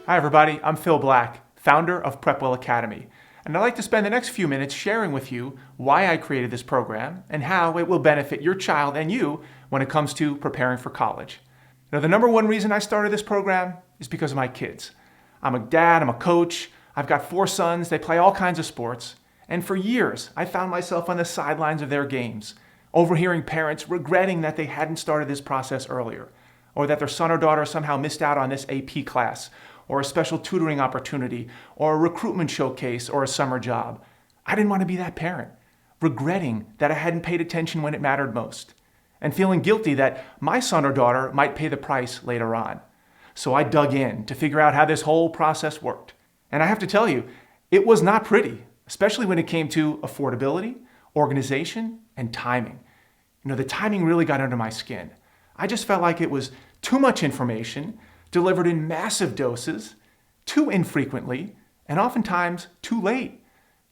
Hi everybody, I'm Phil Black, founder of PrepWell Academy, and I'd like to spend the next few minutes sharing with you why I created this program and how it will benefit your child and you when it comes to preparing for college. Now, the number one reason I started this program is because of my kids. I'm a dad, I'm a coach, I've got 4 sons, they play all kinds of sports, and for years I found myself on the sidelines of their games, overhearing parents regretting that they hadn't started this process earlier, or that their son or daughter somehow missed out on this AP class, or a special tutoring opportunity, or a recruitment showcase, or a summer job. I didn't want to be that parent, regretting that I hadn't paid attention when it mattered most, and feeling guilty that my son or daughter might pay the price later on. So I dug in to figure out how this whole process worked. And I have to tell you, it was not pretty, especially when it came to affordability, organization, and timing. The timing really got under my skin. I just felt like it was too much information, delivered in massive doses, too infrequently, and oftentimes too late.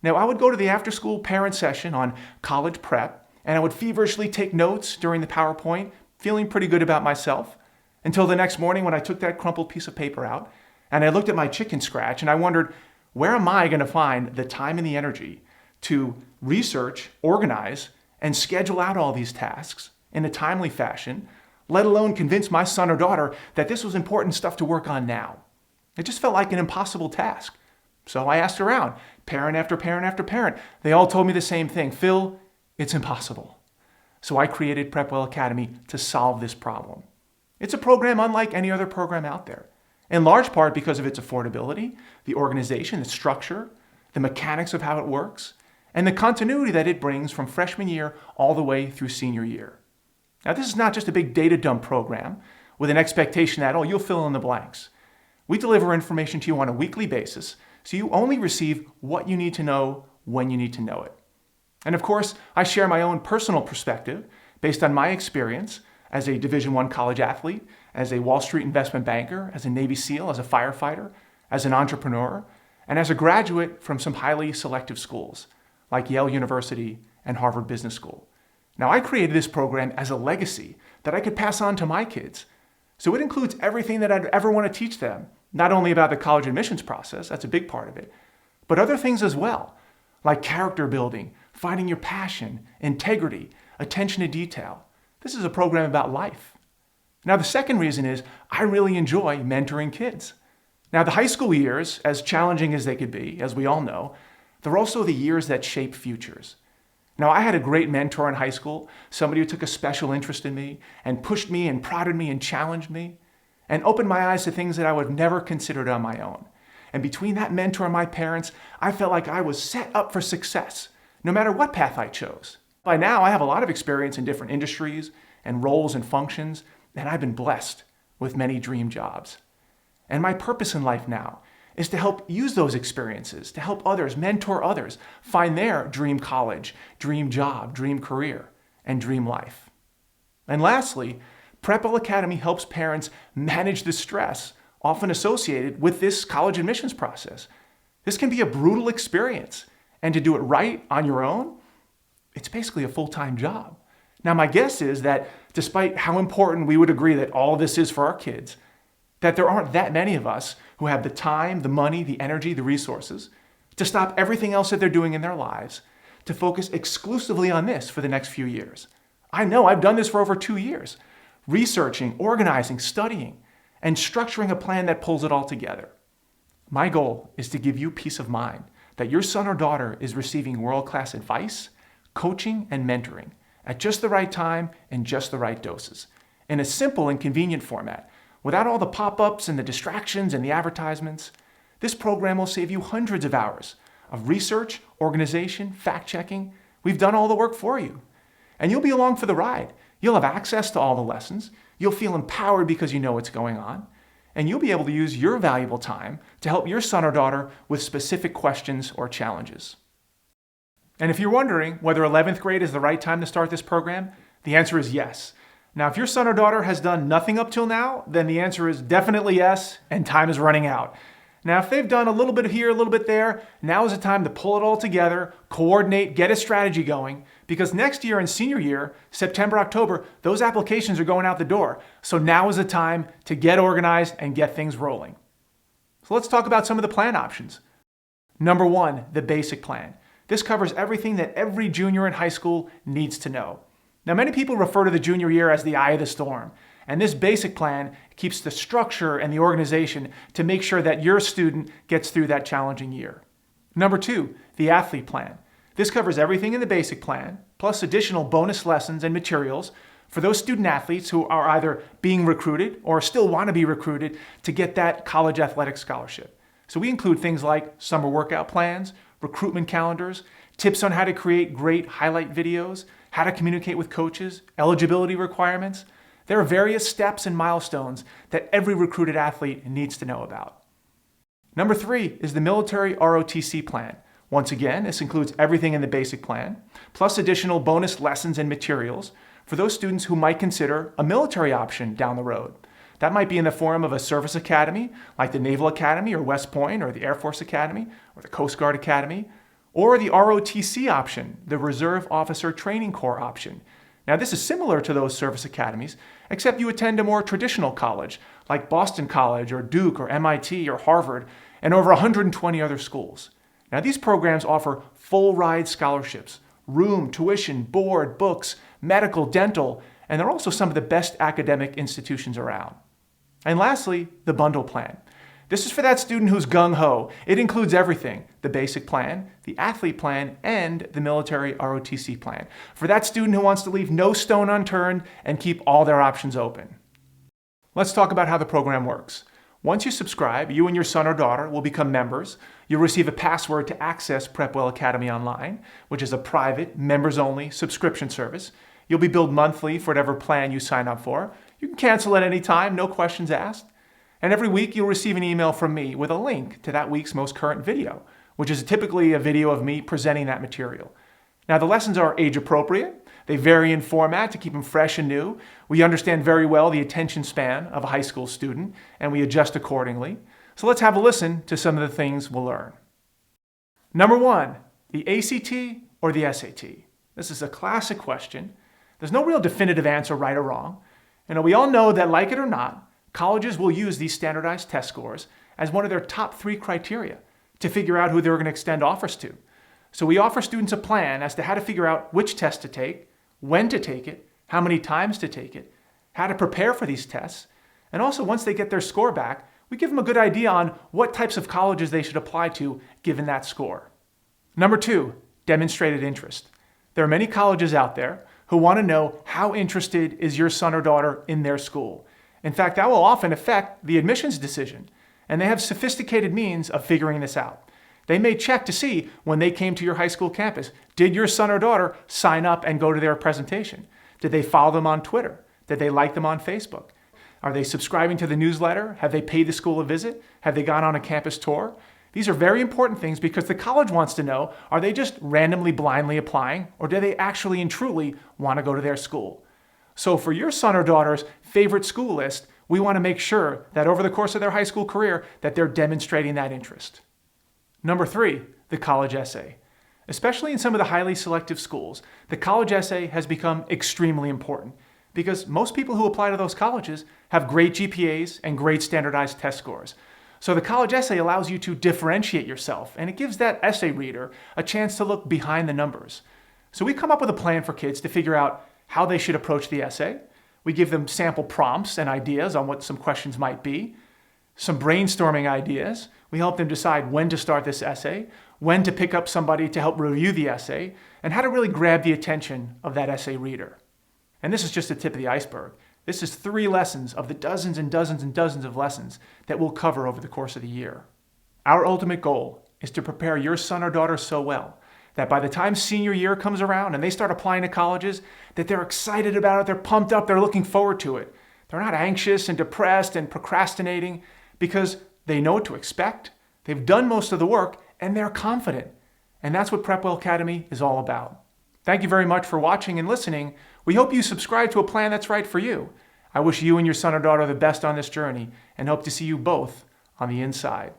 Now, I would go to the after-school parent session on college prep, and I would feverishly take notes during the PowerPoint, feeling pretty good about myself, until the next morning when I took that crumpled piece of paper out, and I looked at my chicken scratch, and I wondered, where am I going to find the time and the energy to research, organize, and schedule out all these tasks in a timely fashion, let alone convince my son or daughter that this was important stuff to work on now? It just felt like an impossible task. So I asked around, parent after parent after parent. They all told me the same thing: Phil, it's impossible. So I created PrepWell Academy to solve this problem. It's a program unlike any other program out there, in large part because of its affordability, the organization, the structure, the mechanics of how it works, and the continuity that it brings from freshman year all the way through senior year. Now, this is not just a big data dump program with an expectation that, you'll fill in the blanks. We deliver information to you on a weekly basis, so you only receive what you need to know when you need to know it. And of course, I share my own personal perspective based on my experience as a Division I college athlete, as a Wall Street investment banker, as a Navy SEAL, as a firefighter, as an entrepreneur, and as a graduate from some highly selective schools like Yale University and Harvard Business School. Now, I created this program as a legacy that I could pass on to my kids. So it includes everything that I'd ever want to teach them, not only about the college admissions process, that's a big part of it, but other things as well, like character building, finding your passion, integrity, attention to detail. This is a program about life. Now, the second reason is I really enjoy mentoring kids. Now, the high school years, as challenging as they could be, as we all know, they're also the years that shape futures. Now, I had a great mentor in high school, somebody who took a special interest in me and pushed me and prodded me and challenged me and opened my eyes to things that I would have never considered on my own. And between that mentor and my parents, I felt like I was set up for success, no matter what path I chose. By now, I have a lot of experience in different industries and roles and functions, and I've been blessed with many dream jobs. And my purpose in life now is to help use those experiences, to help others, mentor others, find their dream college, dream job, dream career, and dream life. And lastly, PrepWell Academy helps parents manage the stress often associated with this college admissions process. This can be a brutal experience, and to do it right on your own, it's basically a full-time job. Now, my guess is that despite how important we would agree that all of this is for our kids, that there aren't that many of us who have the time, the money, the energy, the resources to stop everything else that they're doing in their lives to focus exclusively on this for the next few years. I know I've done this for over 2 years, researching, organizing, studying, and structuring a plan that pulls it all together. My goal is to give you peace of mind that your son or daughter is receiving world-class advice, coaching, and mentoring at just the right time and just the right doses, in a simple and convenient format, without all the pop-ups and the distractions and the advertisements. This program will save you hundreds of hours of research, organization, fact-checking. We've done all the work for you. And you'll be along for the ride. You'll have access to all the lessons. You'll feel empowered because you know what's going on. And you'll be able to use your valuable time to help your son or daughter with specific questions or challenges. And if you're wondering whether 11th grade is the right time to start this program, the answer is yes. Now, if your son or daughter has done nothing up till now, then the answer is definitely yes, and time is running out. Now, if they've done a little bit here, a little bit there, now is the time to pull it all together, coordinate, get a strategy going, because next year in senior year, September, October, those applications are going out the door. So now is the time to get organized and get things rolling. So let's talk about some of the plan options. Number 1, the basic plan. This covers everything that every junior in high school needs to know. Now, many people refer to the junior year as the eye of the storm, and this basic plan keeps the structure and the organization to make sure that your student gets through that challenging year. Number 2, the athlete plan. This covers everything in the basic plan, plus additional bonus lessons and materials for those student athletes who are either being recruited or still want to be recruited to get that college athletic scholarship. So we include things like summer workout plans, recruitment calendars, tips on how to create great highlight videos, how to communicate with coaches, eligibility requirements. There are various steps and milestones that every recruited athlete needs to know about. Number 3 is the military ROTC plan. Once again, this includes everything in the basic plan, plus additional bonus lessons and materials for those students who might consider a military option down the road. That might be in the form of a service academy, like the Naval Academy or West Point or the Air Force Academy or the Coast Guard Academy, or the ROTC option, the Reserve Officer Training Corps option. Now, this is similar to those service academies, except you attend a more traditional college, like Boston College or Duke or MIT or Harvard, and over 120 other schools. Now, these programs offer full ride scholarships, room, tuition, board, books, medical, dental, and they're also some of the best academic institutions around. And lastly, the bundle plan. This is for that student who's gung-ho. It includes everything: the basic plan, the athlete plan, and the military ROTC plan. For that student who wants to leave no stone unturned and keep all their options open. Let's talk about how the program works. Once you subscribe, you and your son or daughter will become members. You'll receive a password to access PrepWell Academy Online, which is a private, members-only subscription service. You'll be billed monthly for whatever plan you sign up for. You can cancel at any time, no questions asked. And every week you'll receive an email from me with a link to that week's most current video, which is typically a video of me presenting that material. Now, the lessons are age appropriate. They vary in format to keep them fresh and new. We understand very well the attention span of a high school student, and we adjust accordingly. So let's have a listen to some of the things we'll learn. Number 1, the ACT or the SAT? This is a classic question. There's no real definitive answer, right or wrong. We all know that, like it or not, colleges will use these standardized test scores as one of their top 3 criteria to figure out who they're going to extend offers to. So we offer students a plan as to how to figure out which test to take, when to take it, how many times to take it, how to prepare for these tests, and also once they get their score back, we give them a good idea on what types of colleges they should apply to given that score. Number 2, demonstrated interest. There are many colleges out there who want to know how interested is your son or daughter in their school. In fact, that will often affect the admissions decision, and they have sophisticated means of figuring this out. They may check to see when they came to your high school campus, did your son or daughter sign up and go to their presentation? Did they follow them on Twitter? Did they like them on Facebook? Are they subscribing to the newsletter? Have they paid the school a visit? Have they gone on a campus tour? These are very important things because the college wants to know, are they just randomly, blindly applying, or do they actually and truly want to go to their school? So for your son or daughter's favorite school list, we want to make sure that over the course of their high school career that they're demonstrating that interest. Number 3, the college essay. Especially in some of the highly selective schools, the college essay has become extremely important because most people who apply to those colleges have great GPAs and great standardized test scores. So the college essay allows you to differentiate yourself, and it gives that essay reader a chance to look behind the numbers. So we come up with a plan for kids to figure out how they should approach the essay. We give them sample prompts and ideas on what some questions might be, some brainstorming ideas. We help them decide when to start this essay, when to pick up somebody to help review the essay, and how to really grab the attention of that essay reader. And this is just the tip of the iceberg. This is 3 lessons of the dozens and dozens and dozens of lessons that we'll cover over the course of the year. Our ultimate goal is to prepare your son or daughter so well that by the time senior year comes around and they start applying to colleges, that they're excited about it, they're pumped up, they're looking forward to it. They're not anxious and depressed and procrastinating because they know what to expect, they've done most of the work, and they're confident. And that's what PrepWell Academy is all about. Thank you very much for watching and listening. We hope you subscribe to a plan that's right for you. I wish you and your son or daughter the best on this journey and hope to see you both on the inside.